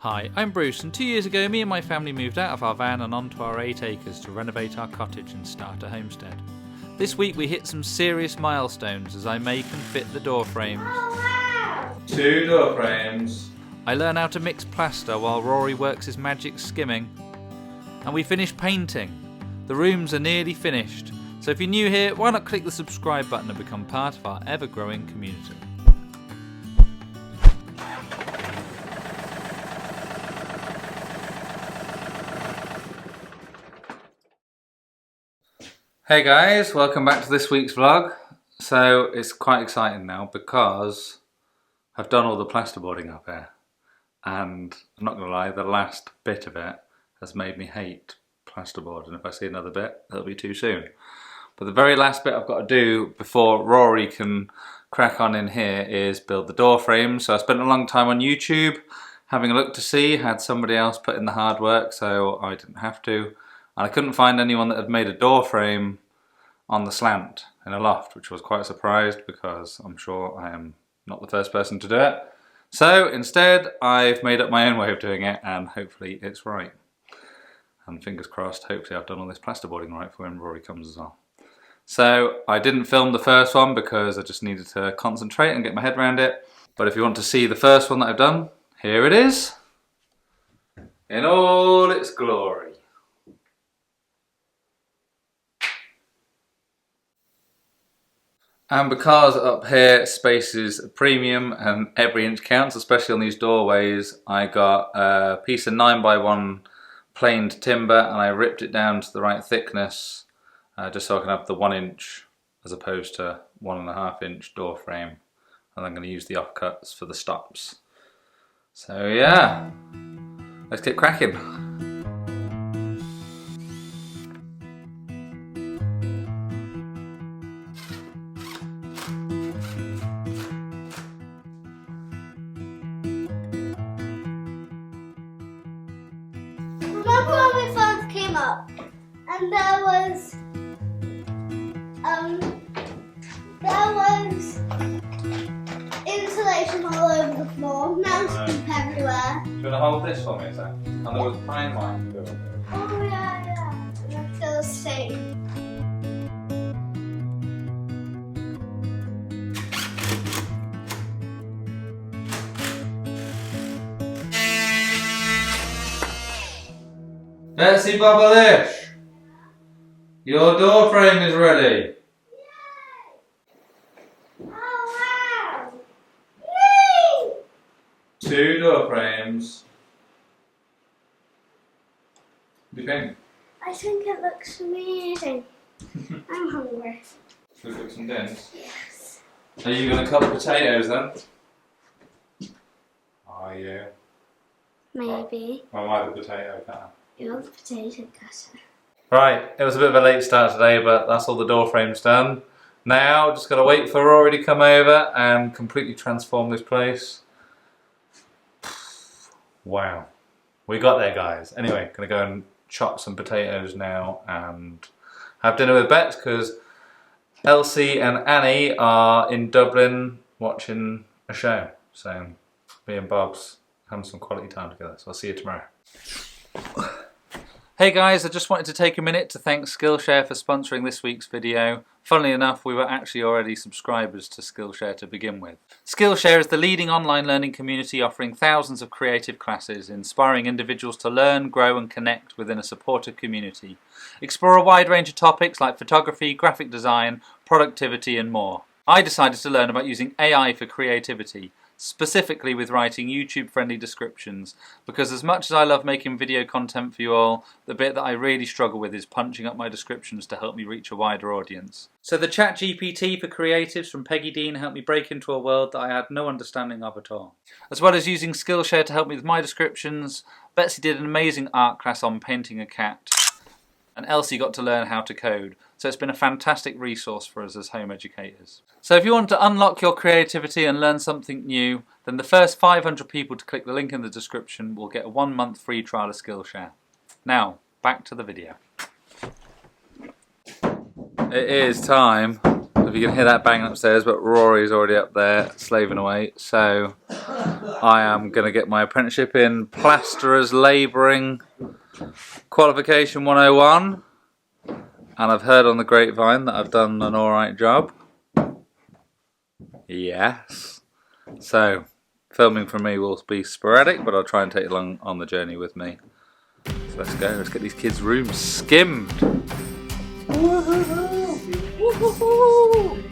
Hi, I'm Bruce, and 2 years ago me and my family moved out of our van and onto our 8 acres to renovate our cottage and start a homestead. This week we hit some serious milestones as I make and fit the door frames. Oh, wow. 2 door frames. I learn how to mix plaster while Rory works his magic skimming. And we finish painting. The rooms are nearly finished, so if you're new here, why not click the subscribe button and become part of our ever-growing community. Hey guys, welcome back to this week's vlog. So it's quite exciting now because I've done all the plasterboarding up here, and I'm not gonna lie, the last bit of it has made me hate plasterboard, and if I see another bit, it'll be too soon. But the very last bit I've got to do before Rory can crack on in here is build the door frame. So I spent a long time on YouTube having a look to see, had somebody else put in the hard work so I didn't have to. And I couldn't find anyone that had made a door frame on the slant in a loft, which was quite surprised because I'm sure I am not the first person to do it. So instead, I've made up my own way of doing it, and hopefully it's right. And fingers crossed, hopefully I've done all this plasterboarding right for when Rory comes as well. So I didn't film the first one because I just needed to concentrate and get my head around it. But if you want to see the first one that I've done, here it is, in all its glory. And because up here space is a premium and every inch counts, especially on these doorways, I got a piece of 9x1 planed timber and I ripped it down to the right thickness just so I can have the 1 inch as opposed to 1.5 inch door frame. And I'm going to use the offcuts for the stops. So yeah, let's get cracking. Remember when we first came up and there was insulation all over the floor, now it's poop everywhere. Do you want to hold this for me a sec? And there was pine vines going. Oh yeah, and I feel safe. Betsy Babalish, your door frame is ready. Oh wow! Yay! 2 door frames. What do you think? I think it looks amazing. I'm hungry. Should we cook some dinners? Yes. Are you going to cut the potatoes then? Are you? Maybe. I like the potato cutter. You're the potato cutter. Right, it was a bit of a late start today, but that's all the door frames done. Now, just got to wait for Rory to come over and completely transform this place. Wow. We got there, guys. Anyway, gonna go and chop some potatoes now and have dinner with Bets because Elsie and Annie are in Dublin watching a show. So me and Bob's having some quality time together. So I'll see you tomorrow. Hey guys, I just wanted to take a minute to thank Skillshare for sponsoring this week's video. Funnily enough, we were actually already subscribers to Skillshare to begin with. Skillshare is the leading online learning community offering thousands of creative classes, inspiring individuals to learn, grow and connect within a supportive community. Explore a wide range of topics like photography, graphic design, productivity and more. I decided to learn about using AI for creativity, specifically with writing YouTube-friendly descriptions, because as much as I love making video content for you all, the bit that I really struggle with is punching up my descriptions to help me reach a wider audience. So the ChatGPT for creatives from Peggy Dean helped me break into a world that I had no understanding of at all. As well as using Skillshare to help me with my descriptions, Betsy did an amazing art class on painting a cat, and Elsie got to learn how to code. So it's been a fantastic resource for us as home educators. So if you want to unlock your creativity and learn something new, then the first 500 people to click the link in the description will get a 1-month free trial of Skillshare. Now, back to the video. It is time. if you can hear that banging upstairs, but Rory's already up there slaving away. So I am going to get my apprenticeship in Plasterers Labouring Qualification 101. And I've heard on the grapevine that I've done an alright job. Yes. So, filming for me will be sporadic, but I'll try and take you along on the journey with me. So let's go, let's get these kids' rooms skimmed. Woohoo! Woohoo!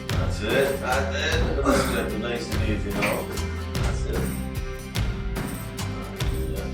That's it, right there. That's going to be nice and easy now. That's it. Yeah.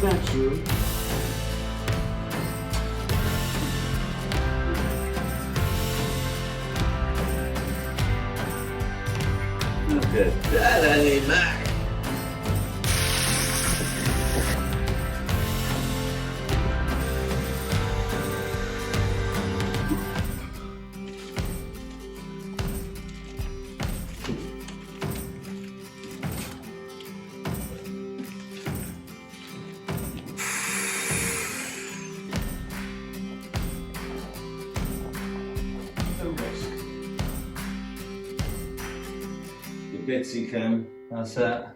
That's you. Look at that, Annie Mac. Bitsy can. That's it.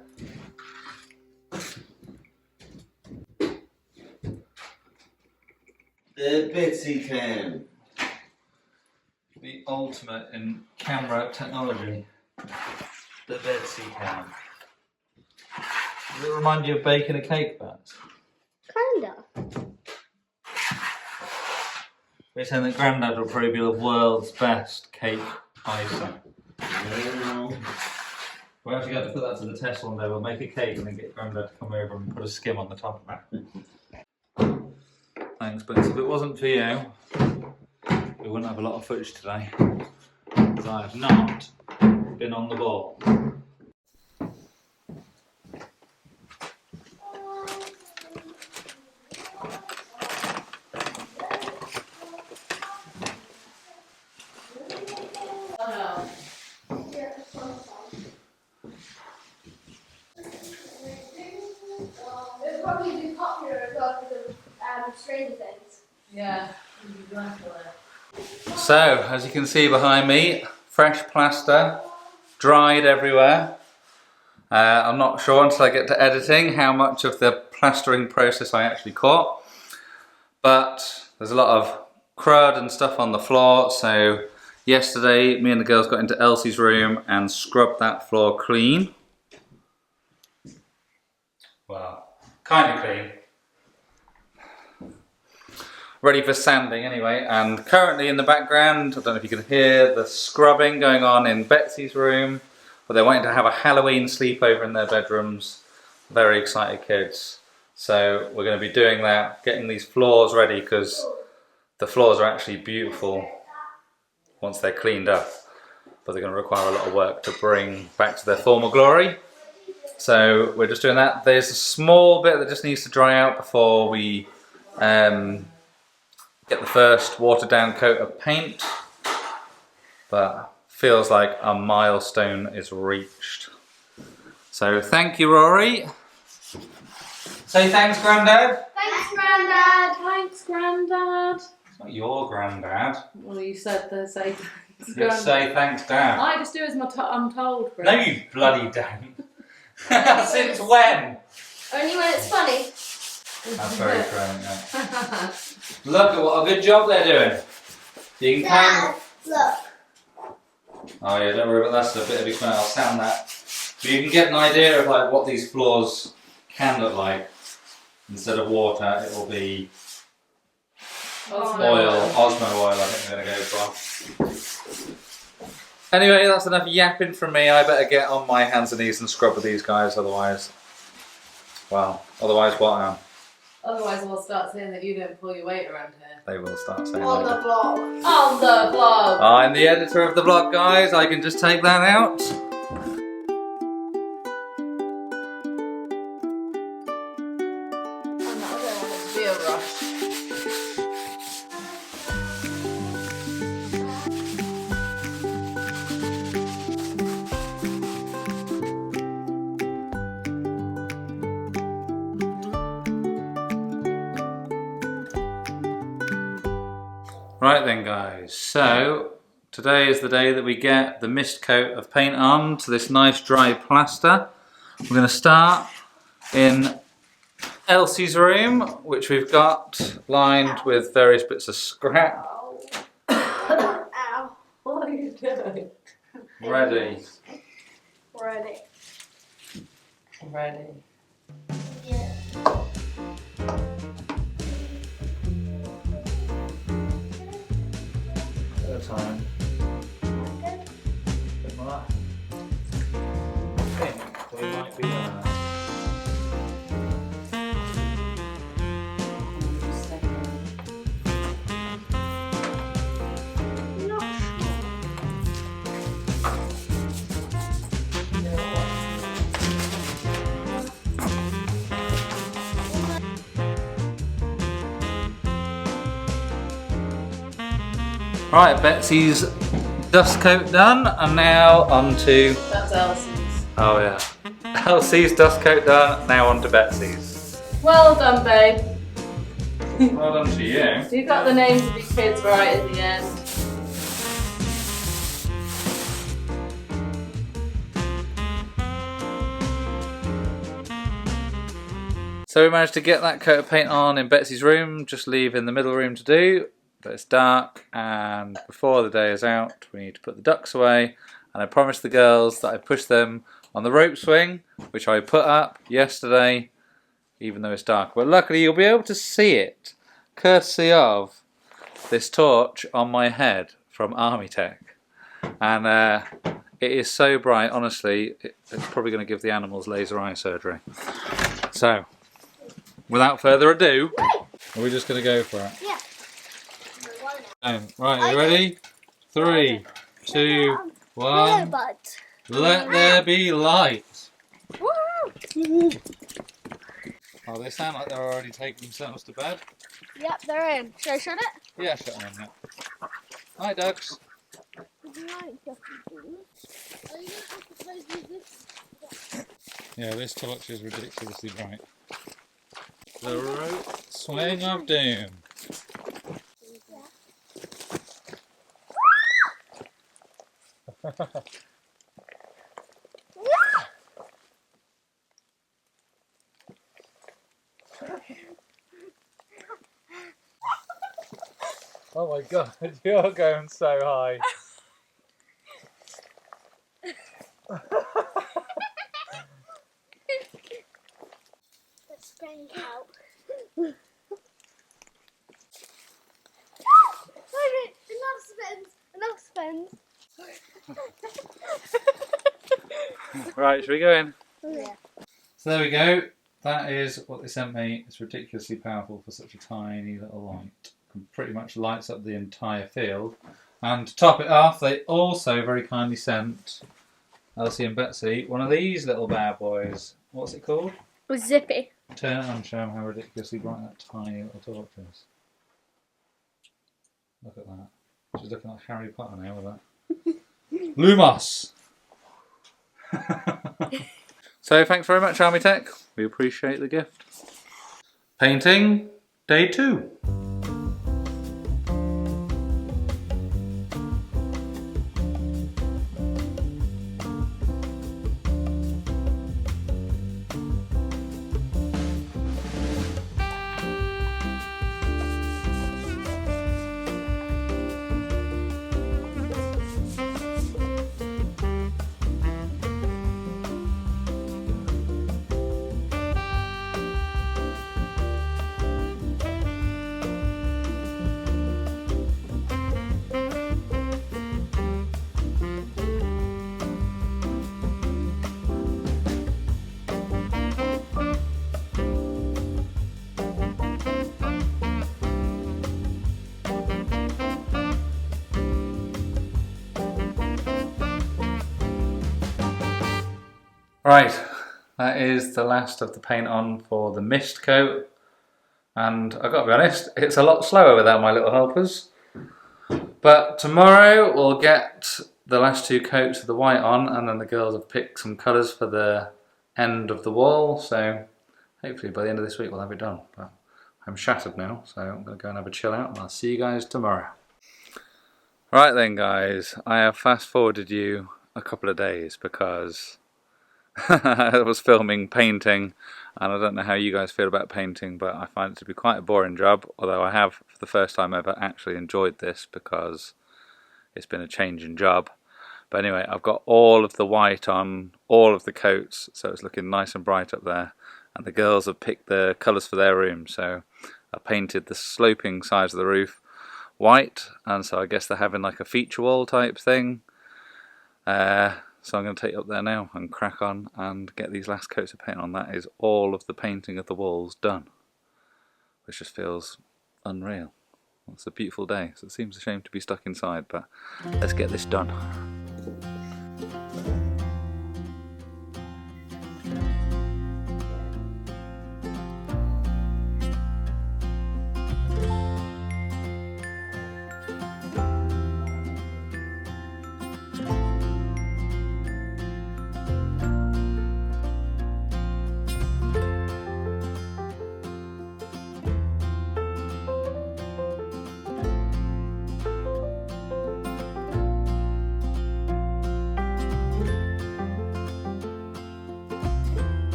The Bitsy can. The ultimate in camera technology. The Betsy cam. Does it remind you of baking a cake, Bats? Kinda. We're saying that Grandad will probably be the world's best cake icer. We're actually going to put that to the test one day. We'll make a cake and then get Grandad to come over and put a skim on the top of it. Thanks, but if it wasn't for you, we wouldn't have a lot of footage today. Because I have not been on the ball. It'd probably be popular as well because of Stranger Things. Yeah. So, as you can see behind me, fresh plaster, dried everywhere. I'm not sure until I get to editing how much of the plastering process I actually caught. But there's a lot of crud and stuff on the floor, so yesterday me and the girls got into Elsie's room and scrubbed that floor clean. Well, kind of clean. Ready for sanding anyway, and currently in the background, I don't know if you can hear the scrubbing going on in Betsy's room, but they're wanting to have a Halloween sleepover in their bedrooms. Very excited kids. So we're going to be doing that, getting these floors ready, because the floors are actually beautiful once they're cleaned up, but they're going to require a lot of work to bring back to their former glory. So we're just doing that. There's a small bit that just needs to dry out before we Get the first watered down coat of paint, but feels like a milestone is reached. So thank you, Rory. Say thanks, Grandad. Thanks, Grandad. Thanks, Grandad. It's not your Granddad. Well, you said the say thanks, You Grandad. say thanks, Dad. I just do as I'm told, Chris. No, you bloody don't. Since when? Only when it's funny. That's very true. Yeah. Look at what a good job they're doing. You can kind Dad, look. Oh yeah, don't worry about that. That's a bit of experiment. I'll sound that. But you can get an idea of like what these floors can look like. Instead of water, it will be oil, Osmo oil. I think I'm going to go for. Anyway, that's enough yapping from me. I better get on my hands and knees and scrub with these guys. Otherwise, well, otherwise what? Otherwise, we'll start saying that you don't pull your weight around here. They will start saying On that. the vlog. On the vlog. I'm the editor of the vlog, guys. I can just take that out. And I don't want it to be a rush. Right then, guys. So today is the day that we get the mist coat of paint on to this nice dry plaster. We're going to start in Elsie's room, which we've got lined with various bits of scrap. Ow. What are you doing? Ready. Ready. Ready. Yeah. At a time. Bit more. I think we might be there. Right, Betsy's dust coat done, and now on to... That's Elsie's. Oh yeah. Elsie's dust coat done, now on to Betsy's. Well done, babe. Well done to you. You got the names of your kids right at the end. So we managed to get that coat of paint on in Betsy's room, just leaving the middle room to do. But it's dark, and before the day is out, we need to put the ducks away. And I promised the girls that I'd push them on the rope swing, which I put up yesterday, even though it's dark. But luckily you'll be able to see it, courtesy of this torch on my head from Army Tech. And it is so bright, honestly, it's probably going to give the animals laser eye surgery. So, without further ado, are we just going to go for it? Yeah. Right, are you ready? 3, 2, 1. But. Let there be light. Woo! Oh, they sound like they're already taking themselves to bed. Yep, they're in. Should I shut it? Yeah, shut them in. Yeah. Hi, ducks. Yeah, this torch is ridiculously bright. The rope swing of doom. Oh my god, you're going so high. Let's spank out. Okay, enough spins. Right, should we go in? Yeah. So there we go. That is what they sent me. It's ridiculously powerful for such a tiny little light. It pretty much lights up the entire field. And to top it off, they also very kindly sent Elsie and Betsy one of these little bad boys. What's it called? Zippy. Turn it on and show them how ridiculously bright that tiny little torch is. Look at that. She's looking like Harry Potter now with that. Lumos! So thanks very much, Army Tech. We appreciate the gift. Painting day 2. Right, that is the last of the paint on for the mist coat, and I've got to be honest, it's a lot slower without my little helpers. But tomorrow we'll get the last 2 coats of the white on, and then the girls have picked some colours for the end of the wall, so hopefully by the end of this week we'll have it done. But I'm shattered now, so I'm going to go and have a chill out, and I'll see you guys tomorrow. Right then guys, I have fast forwarded you a couple of days because I was filming painting, and I don't know how you guys feel about painting, but I find it to be quite a boring job, although I have for the first time ever actually enjoyed this because it's been a change in job. But anyway, I've got all of the white on all of the coats, so it's looking nice and bright up there, and the girls have picked the colours for their room, so I painted the sloping sides of the roof white, and so I guess they're having like a feature wall type thing. So I'm going to take it up there now and crack on and get these last coats of paint on. That is all of the painting of the walls done, which just feels unreal. It's a beautiful day, so it seems a shame to be stuck inside, but let's get this done.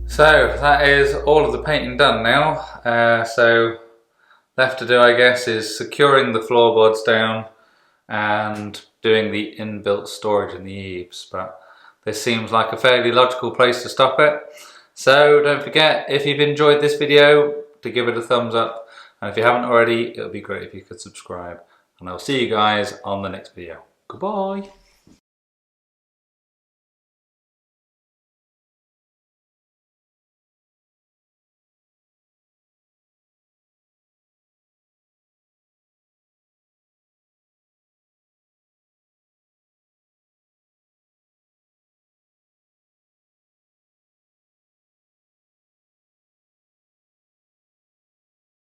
So that is all of the painting done now. So left to do, I guess, is securing the floorboards down and doing the inbuilt storage in the eaves. But this seems like a fairly logical place to stop it. So don't forget, if you've enjoyed this video, to give it a thumbs up. And if you haven't already, it would be great if you could subscribe. And I'll see you guys on the next video. Goodbye.